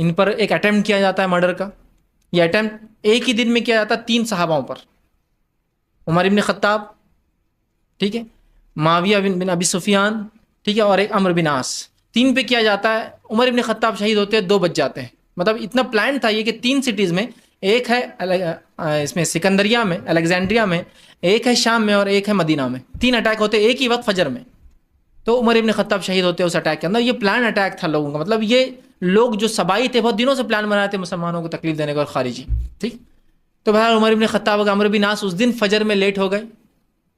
ان پر ایک اٹیمپٹ کیا جاتا ہے مرڈر کا. یہ اٹیمپٹ ایک ہی دن میں کیا جاتا ہے 3 صحاباؤں پر, عمر ابن خطاب, ٹھیک ہے, معاویہ بن ابی سفیان, ٹھیک ہے, اور ایک عمرو بن عاص. 3 پہ کیا جاتا ہے. عمر ابن خطاب شہید ہوتے ہیں, 2 بچ جاتے ہیں. مطلب اتنا پلان تھا یہ کہ 3 سٹیز میں, ایک ہے اس میں سکندریہ میں, الیگزینڈریا میں, ایک ہے شام میں, اور ایک ہے مدینہ میں. 3 اٹیک ہوتے ایک ہی وقت فجر میں. تو عمر ابن خطاب شہید ہوتے ہیں اس اٹیک کے اندر. یہ پلان اٹیک تھا لوگوں کا. مطلب یہ لوگ جو صبائی تھے بہت دنوں سے پلان بنا رہے تھے مسلمانوں کو تکلیف دینے کا, اور خارجی, ٹھیک. تو بہرحال عمر ابن خطاب اور عمرو بن عاص اس دن فجر میں لیٹ ہو گئے,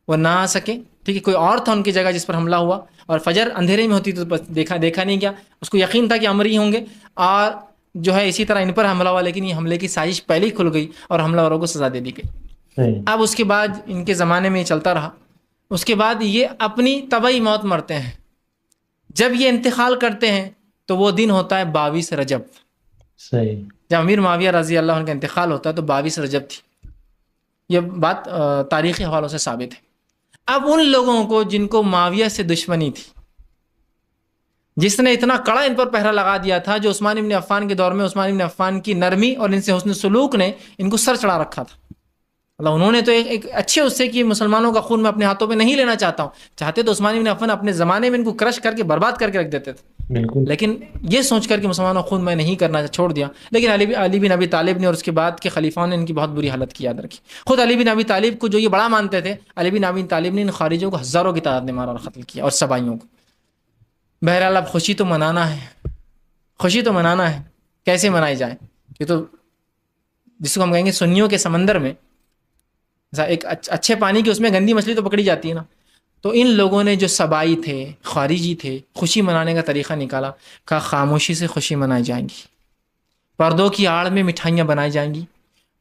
وہ نہ آ سکے, ٹھیک ہے. کوئی اور تھا ان کی جگہ جس پر حملہ ہوا, اور فجر اندھیرے میں ہوتی تو بس دیکھا نہیں گیا. اس کو یقین تھا کہ عمر ہی ہوں گے, اور جو ہے اسی طرح ان پر حملہ ہوا, لیکن یہ حملے کی سازش پہلے ہی کھل گئی اور حملہ آوروں کو سزا دے دی گئی. اب اس کے بعد ان کے زمانے میں یہ چلتا رہا. اس کے بعد یہ اپنی طبعی موت مرتے ہیں. جب یہ انتقال کرتے ہیں تو وہ دن ہوتا ہے 22 رجب. صحیح. جب امیر معاویہ رضی اللہ عنہ کا انتقال ہوتا ہے تو 22 رجب تھی. یہ بات تاریخی حوالوں سے ثابت ہے. اب ان لوگوں کو جن کو معاویہ سے دشمنی تھی, جس نے اتنا کڑا ان پر پہرا لگا دیا تھا, جو عثمان بن عفان کے دور میں عثمان بن عفان کی نرمی اور ان سے حسن سلوک نے ان کو سر چڑھا رکھا تھا. اللہ, انہوں نے تو ایک اچھے اس سے کہ مسلمانوں کا خون میں اپنے ہاتھوں پہ نہیں لینا چاہتا ہوں. چاہتے تو عثمان بن عفان اپنے زمانے میں ان کو کرش کر کے برباد کر کے رکھ دیتے تھے, بالکل. لیکن یہ سوچ کر کہ مسلمانوں کا خون میں نہیں کرنا چھوڑ دیا. لیکن علی بن ابی طالب نے اور اس کے بعد کے خلیفاؤں نے ان کی بہت بری حالت کی, یاد رکھی. خود علی بن ابی طالب کو جو یہ بڑا مانتے تھے, علی بن ابی طالب نے ان خارجیوں کو ہزاروں کی تعداد میں مارا اور قتل کیا, اور سبائیوں کو. بہرحال اب خوشی تو منانا ہے, خوشی تو منانا ہے. کیسے منائی جائے؟ یہ تو جس کو ہم کہیں گے سنیوں کے سمندر میں ایک اچھے پانی کی اس میں گندی مچھلی تو پکڑی جاتی ہے نا. تو ان لوگوں نے جو سبائی تھے, خارجی تھے, خوشی منانے کا طریقہ نکالا. کہا خاموشی سے خوشی منائی جائیں گی, پردوں کی آڑ میں مٹھائیاں بنائی جائیں گی,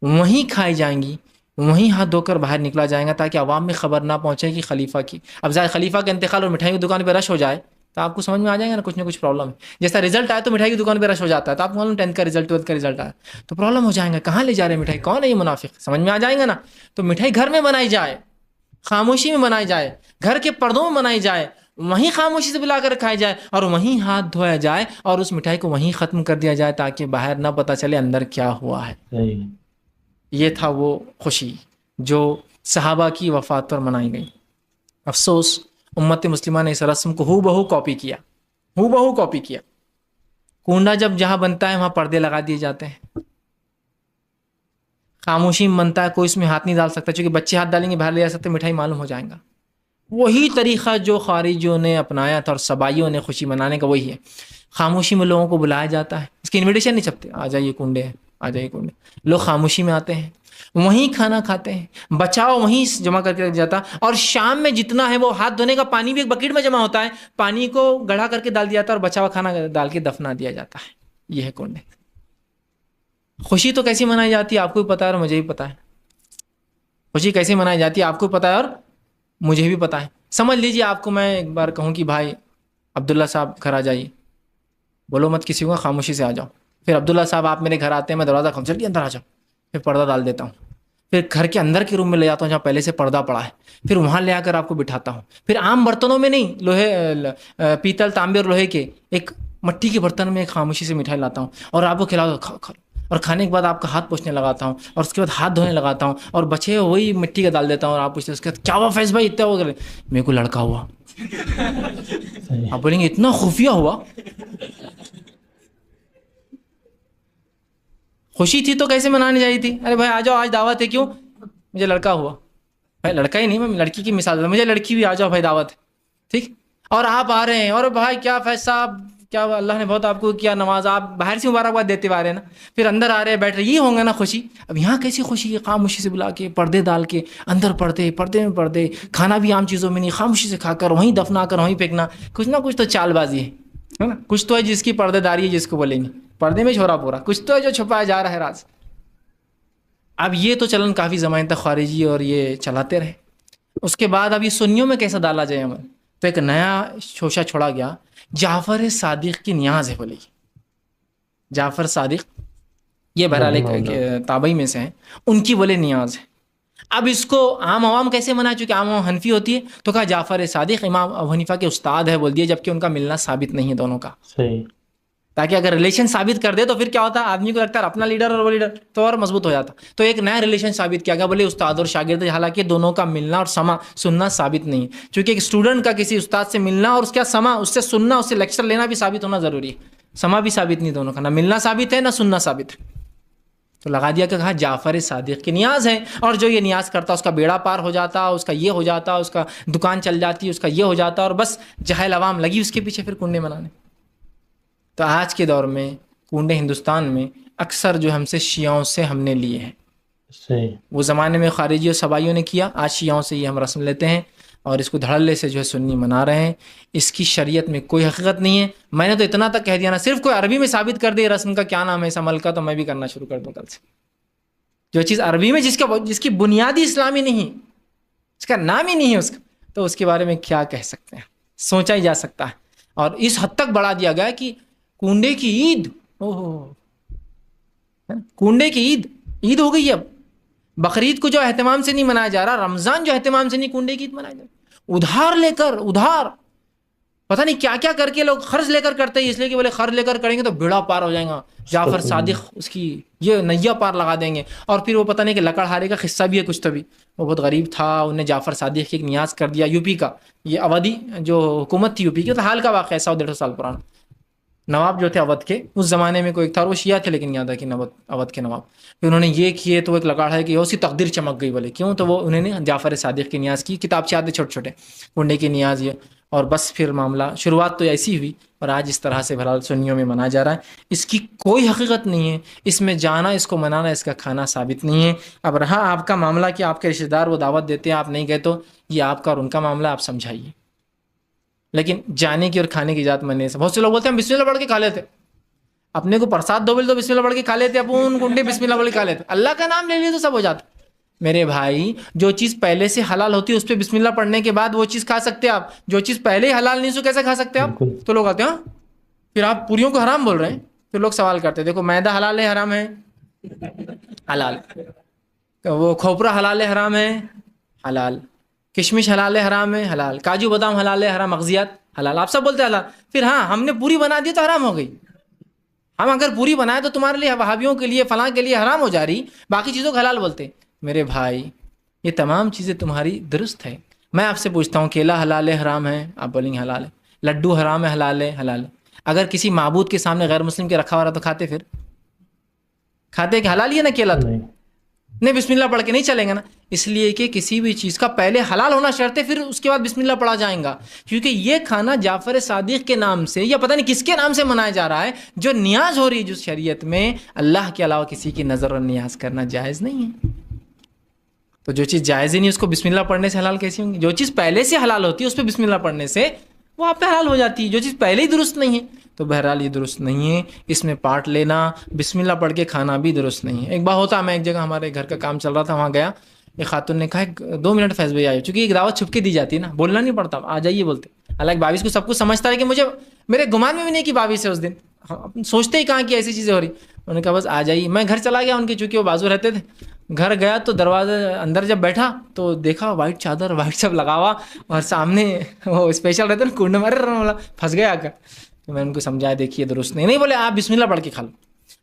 وہیں کھائی جائیں گی, وہیں ہاتھ دھو کر باہر نکلا جائے گا, تاکہ عوام میں خبر نہ پہنچے کہ خلیفہ کی. اب ظاہر خلیفہ کا انتقال اور مٹھائی کی دکان پہ رش ہو جائے تو آپ کو سمجھ میں آ جائے گا نا کچھ نہ کچھ پرابلم ہے. جیسا رزلٹ آئے تو مٹھائی کی دکان پہ رش ہو جاتا ہے, تو آپ کو معلوم 10th کا رزلٹ 12th کا رزلٹ آیا تو پرابلم ہو جائے گا, کہاں لے جا رہے ہیں مٹھائی, کون ہے یہ منافق, سمجھ میں آ جائے گا نا. تو مٹھائی گھر میں بنائی جائے, خاموشی میں بنائی جائے, گھر کے پردوں میں بنائی جائے, وہیں خاموشی سے بلا کر کھائی جائے, اور وہیں ہاتھ دھویا جائے, اور اس مٹھائی کو وہیں ختم کر دیا جائے, تاکہ باہر نہ پتہ چلے اندر کیا ہوا ہے. صحیح. یہ تھا وہ خوشی جو صحابہ کی وفات پر منائی گئی. افسوس امت مسلمہ نے اس رسم کو ہو بہو کاپی کیا, ہو بہو کاپی کیا. کنڈا جب جہاں بنتا ہے وہاں پردے لگا دیے جاتے ہیں. خاموشی میں بنتا ہے, کوئی اس میں ہاتھ نہیں ڈال سکتا, چونکہ بچے ہاتھ ڈالیں گے باہر لے جا سکتے, مٹھائی معلوم ہو جائے گا. وہی طریقہ جو خارجیوں نے اپنایا تھا اور سبائیوں نے خوشی منانے کا, وہی ہے. خاموشی میں لوگوں کو بلایا جاتا ہے, اس کی انویٹیشن نہیں چھپتے, آ جائیے کنڈے ہیں, آ جائیے کنڈے. لوگ خاموشی میں آتے ہیں, وہیں کھانا کھاتے ہیں, بچاؤ وہیں جمع کر کے رکھ جاتا. اور شام میں جتنا ہے وہ ہاتھ دھونے کا پانی بھی ایک بکیٹ میں جمع ہوتا ہے, پانی کو گڑھا کر کے ڈال دیا جاتا ہے, اور بچا ہوا کھانا ڈال کے دفنا دیا جاتا ہے. یہ ہے کنڈے. خوشی تو کیسی منائی جاتی ہے آپ کو بھی پتا ہے اور مجھے بھی پتا ہے. خوشی کیسے منائی جاتی ہے آپ کو پتا ہے اور مجھے بھی پتا ہے. سمجھ لیجیے آپ کو میں ایک بار کہوں کہ بھائی عبداللہ صاحب گھر آ جائیے, بولو مت کسی کو, خاموشی سے آ جاؤ. پھر عبداللہ صاحب آپ میرے گھر آتے ہیں, میں دروازہ کھول, جلدی اندر آ جاؤ. پھر پردہ ڈال دیتا ہوں, پھر گھر کے اندر کے روم میں لے جاتا ہوں جہاں پہلے سے پردہ پڑا ہے, پھر وہاں لے آ کر آپ کو بٹھاتا ہوں. پھر عام برتنوں میں نہیں, لوہے پیتل تانبے اور لوہے کے ایک مٹی کے برتن میں ایک خاموشی سے مٹھائی لاتا ہوں, اور آپ کو کھلاتا ہوں, کھا اور کھانے کے بعد آپ کا ہاتھ پوچھنے لگاتا ہوں, اور اس کے بعد ہاتھ دھونے لگاتا ہوں, اور بچے وہی مٹی کا ڈال دیتا ہوں, اور آپ پوچھتے اس کے بعد کیا ہوا فیض بھائی اتنا ہو گئے, میرے کو لڑکا ہوا. آپ بولیں گے اتنا خفیہ ہوا. خوشی تھی تو کیسے منانی چاہیے تھی, ارے بھائی آ جاؤ آج دعوت ہے, کیوں, مجھے لڑکا ہوا. بھائی لڑکا ہی نہیں, میں لڑکی کی مثال, مجھے لڑکی بھی, آ جاؤ بھائی دعوت ہے, ٹھیک. اور آپ آ رہے ہیں, اور بھائی کیا فیض صاحب, کیا اللہ نے بہت آپ کو کیا نواز, آپ باہر سے مبارکباد دیتے ہوئے آ رہے ہیں نا, پھر اندر آ رہے ہیں بیٹھ رہے, یہ ہوں گا نا خوشی. اب یہاں کیسی خوشی ہے, خاموشی سے بلا کے, پردے ڈال کے, اندر پردے, پردے میں پردے, کھانا بھی عام چیزوں میں نہیں, خاموشی سے کھا کر وہیں دفنا کر وہیں پھینکنا. کچھ نہ کچھ تو چال بازی ہے نا, کچھ تو ہے جس کی پردے داری ہے, جس کو بولیں گے پردے میں چھوڑا پورا, کچھ تو ہے جو چھپایا جا رہا ہے راز. اب یہ تو چلن کافی زمانے تک خارجی اور یہ چلاتے رہے. اس کے بعد اب یہ سنیوں میں کیسا ڈالا جائے عمل, تو ایک نیا شوشہ چھوڑا گیا, جعفر صادق کی نیاز ہے. بولے جعفر صادق یہ بہرحال ایک تابعی میں سے ہیں, ان کی بولے نیاز ہے. اب اس کو عام عوام کیسے منائے, چونکہ عام عوام حنفی ہوتی ہے, تو کہا جعفر صادق امام ابو حنیفہ کے استاد ہے بول دیے, جبکہ ان کا ملنا ثابت نہیں ہے دونوں کا. صحیح. تاکہ اگر ریلیشن ثابت کر دے تو پھر کیا ہوتا ہے, آدمی کو لگتا ہے اپنا لیڈر اور وہ لیڈر تو اور مضبوط ہو جاتا. تو ایک نیا ریلیشن ثابت کیا گیا, بولے استاد اور شاگرد, حالانکہ دونوں کا ملنا اور سننا ثابت نہیں ہے, چونکہ ایک اسٹوڈنٹ کا کسی استاد سے ملنا اور اس کا اس سے سننا, اس سے لیکچر لینا بھی ثابت ہونا ضروری ہے. سما بھی ثابت نہیں, دونوں کا نہ ملنا ثابت ہے نہ سننا ثابت ہے. تو لگا دیا کہ کہا جعفر صادق کی نیاز ہے, اور جو یہ نیاز کرتا اس کا بیڑا پار ہو جاتا, اس کا یہ ہو جاتا, اس کا دکان چل جاتی, اس کا یہ ہو جاتا, اور بس جاہل عوام لگی اس کے پیچھے پھر کنڈے بنانے. تو آج کے دور میں کنڈے ہندوستان میں اکثر جو ہم سے شیعوں سے ہم نے لیے ہیں. وہ زمانے میں خارجی اور سبائیوں نے کیا, آج شیعوں سے یہ ہم رسم لیتے ہیں, اور اس کو دھڑلے سے جو ہے سنی منا رہے ہیں. اس کی شریعت میں کوئی حقیقت نہیں ہے. میں نے تو اتنا تک کہہ دیا نا, صرف کوئی عربی میں ثابت کر دے رسم کا کیا نام ہے اس عمل کا, تو میں بھی کرنا شروع کر دوں کل سے. جو چیز عربی میں جس کی بنیادی اسلامی نہیں, اس کا نام ہی نہیں ہے اس کا, تو اس کے بارے میں کیا کہہ سکتے ہیں, سوچا ہی جا سکتا ہے. اور اس حد تک بڑھا دیا گیا کہ کنڈے کی عید, کنڈے کی عید ہو گئی. اب بقرعید کو جو اہتمام سے نہیں منایا جا رہا, رمضان جو اہتمام سے نہیں, کنڈے کی عید منایا جا رہا. ادھار لے کر, ادھار پتہ نہیں کیا کیا کر کے لوگ قرض لے کر کرتے ہیں, اس لیے کہ بولے قرض لے کر کریں گے تو بیڑا پار ہو جائے گا. جعفر صادق اس کی یہ نیا پار لگا دیں گے. اور پھر وہ پتہ نہیں کہ لکڑہارے کا قصہ بھی ہے کچھ, تو بھی وہ بہت غریب تھا, انہیں نے جعفر صادق کی ایک نیاز کر دیا. یو پی کا یہ اودھی جو حکومت تھی یو پی کی, تو حال کا واقعہ 100-150 سال پرانا. نواب جو تھے اودھ کے, اس زمانے میں کوئی ایک تھا, وہ شیعہ تھے لیکن یاد ہے کہ اودھ کے نواب, پھر انہوں نے یہ کیے تو وہ ایک لکڑ ہے کہ اس کی تقدیر چمک گئی. بولے کیوں, تو وہ انہوں نے جعفر صادق کی نیاز کی. کتاب سے آتے چھوٹے چھوٹے کنڈے کی نیاز یہ, اور بس پھر معاملہ شروعات تو ایسی ہوئی, اور آج اس طرح سے بہرحال سنیوں میں منایا جا رہا ہے. اس کی کوئی حقیقت نہیں ہے, اس میں جانا, اس کو منانا, اس کا کھانا ثابت نہیں ہے. اب رہا آپ کا معاملہ کہ آپ کے رشتہ دار وہ دعوت دیتے ہیں, آپ نہیں گئے, تو یہ آپ کا اور ان کا معاملہ, آپ سمجھائیے. لیکن جانے کی اور کھانے کی ذات مننے سے بہت سے لوگ بولتے ہیں ہم بسم اللہ پڑھ کے کھا لیتے. اپنے کو پرساد دو بولے تو بسم اللہ پڑھ کے کھا لیتے, اپن کنڈے بسم اللہ پڑھ کے کھا لیتے. اللہ کا نام لے لیے تو سب ہو جاتا. میرے بھائی, جو چیز پہلے سے حلال ہوتی ہے اس پہ بسم اللہ پڑھنے کے بعد وہ چیز کھا سکتے آپ. جو چیز پہلے ہی حلال نہیں, سو کیسے کھا سکتے آپ؟ تو لوگ آتے ہیں پھر آپ پوریوں کو حرام بول رہے ہیں. پھر لوگ سوال کرتے ہیں, دیکھو میدا حلال ہے حرام ہے؟ حلال. وہ کھوپرا حلال ہے حرام ہے؟ حلال. کشمش حلال ہے حرام ہے؟ حلال. کاجو بادام حلال ہے حرام؟ مغزیات حلال. آپ سب بولتے ہیں حلال. پھر ہاں ہم نے پوری بنا دی تو حرام ہو گئی. ہم اگر پوری بنائے تو تمہارے لیے, وہابیوں کے لیے, فلاں کے لیے حرام ہو جا رہی, باقی چیزوں کو حلال بولتے. میرے بھائی, یہ تمام چیزیں تمہاری درست ہے. میں آپ سے پوچھتا ہوں, کیلا حلال ہے حرام ہے؟ آپ بولیں گے حلال ہے. لڈو حرام ہے حلال ہے؟ حلال ہے. اگر کسی معبود کے سامنے غیر مسلم کے رکھا ہوا رہا تو کھاتے؟ پھر کھاتے کہ حلال ہی ہے نا کیلا؟ تو نہیں, بسم اللہ پڑھ کے نہیں چلیں گے نا, اس لیے کہ کسی بھی چیز کا پہلے حلال ہونا شرط ہے, پھر اس کے بعد بسم اللہ پڑھا جائیں گا. کیونکہ یہ کھانا جعفر صادق کے نام سے یا پتہ نہیں کس کے نام سے منایا جا رہا ہے, جو نیاز ہو رہی ہے, جو شریعت میں اللہ کے علاوہ کسی کی نظر اور نیاز کرنا جائز نہیں ہے. تو جو چیز جائز ہی نہیں اس کو بسم اللہ پڑھنے سے حلال کیسی ہوں گی؟ جو چیز پہلے سے حلال ہوتی ہے اس پہ بسم اللہ پڑھنے سے وہ آپ پہ حلال ہو جاتی ہے. جو چیز پہلے ہی درست نہیں ہے, تو بہرحال یہ درست نہیں ہے. اس میں پارٹ لینا, بسم اللہ پڑھ کے کھانا بھی درست نہیں ہے. ایک بار ہوتا, میں ایک جگہ ہمارے گھر کا کام چل رہا تھا, وہاں گیا, ایک خاتون نے کہا 2 منٹ فیض بھائی آئے, چونکہ ایک دعوت چھپ کے دی جاتی ہے نا, بولنا نہیں پڑتا, آ جائیے بولتے. حالانکہ باویس کو سب کچھ سمجھتا ہے کہ مجھے, میرے گمان میں بھی نہیں کہ باویس ہے اس دن, سوچتے ہی کہاں کہ ایسی چیزیں ہو رہی. انہوں نے کہا بس آ جائیے. میں گھر چلا گیا ان کے, چونکہ وہ بازو رہتے تھے. گھر گیا تو دروازے اندر جب بیٹھا تو دیکھا وائٹ چادر, وائٹ سب لگا ہوا, اور سامنے وہ اسپیشل رہتے نا کنڈ مارے, پھنس گیا آ کر. تو میں ان کو سمجھایا دیکھیے درست نہیں بولے, آپ بسم اللہ پڑھ کے کھا لو.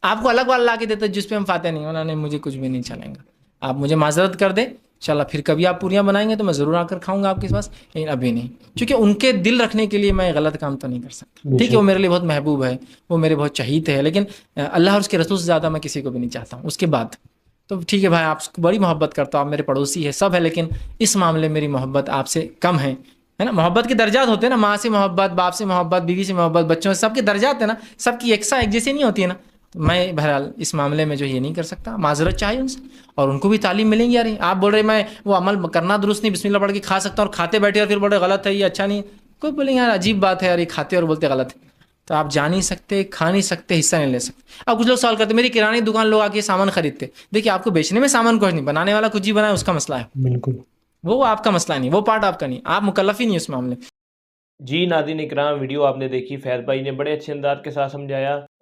آپ کو الگ والا لا کے دیتا جس پہ ہم فاتح نہیں. انہوں نے مجھے کچھ بھی نہیں چلیں گا, آپ مجھے معذرت کر دیں انشاءاللہ, پھر کبھی آپ پوریاں بنائیں گے تو میں ضرور آ کر کھاؤں گا آپ کے پاس, لیکن ابھی نہیں. چونکہ ان کے دل رکھنے کے لیے میں غلط کام تو نہیں کر سکتا. ٹھیک ہے, وہ میرے لیے بہت محبوب ہے, وہ میرے بہت چہیت ہے, لیکن اللہ اور اس کے رسول سے زیادہ میں کسی کو بھی نہیں چاہتا ہوں. اس کے بعد تو ٹھیک ہے بھائی, آپ کو بڑی محبت کرتا ہوں, آپ میرے پڑوسی ہے, سب ہے, لیکن اس معاملے میری محبت آپ سے کم ہے نا. محبت کے درجات ہوتے ہیں نا, ماں سے محبت, باپ سے محبت, بیوی سے محبت, بچوں سے, سب کے درجات ہیں نا, سب کی یکساں ایک جیسی نہیں ہوتی ہے نا. تو میں بہرحال اس معاملے میں جو یہ نہیں کر سکتا, معذرت چاہیے ان سے, اور ان کو بھی تعلیم ملیں گی. یار آپ بول رہے میں وہ عمل کرنا درست نہیں, بسم اللہ پڑھ کے کھا سکتا ہوں, اور کھاتے بیٹھے اور پھر بولے غلط ہے, یہ اچھا نہیں. کوئی بولیں یار عجیب بات ہے یار, یہ کھاتے اور بولتے غلط ہے. تو آپ جا نہیں سکتے, کھا نہیں سکتے, حصہ نہیں لے سکتے. اب کچھ لوگ سوال کرتے, میری کرانے دکان لوگ آ کے سامان خریدتے. دیکھیے آپ کو بیچنے میں سامان کچھ نہیں, بنانے والا کچھ ہی بنائے اس کا مسئلہ ہے. بالکل, وہ آپ کا مسئلہ نہیں, وہ پارٹ آپ کا نہیں, آپ مکلف ہی نہیں اس معاملے. جی ناظرین اکرام, ویڈیو آپ نے دیکھی, فیض بھائی نے بڑے اچھے انداز کے ساتھ سمجھایا.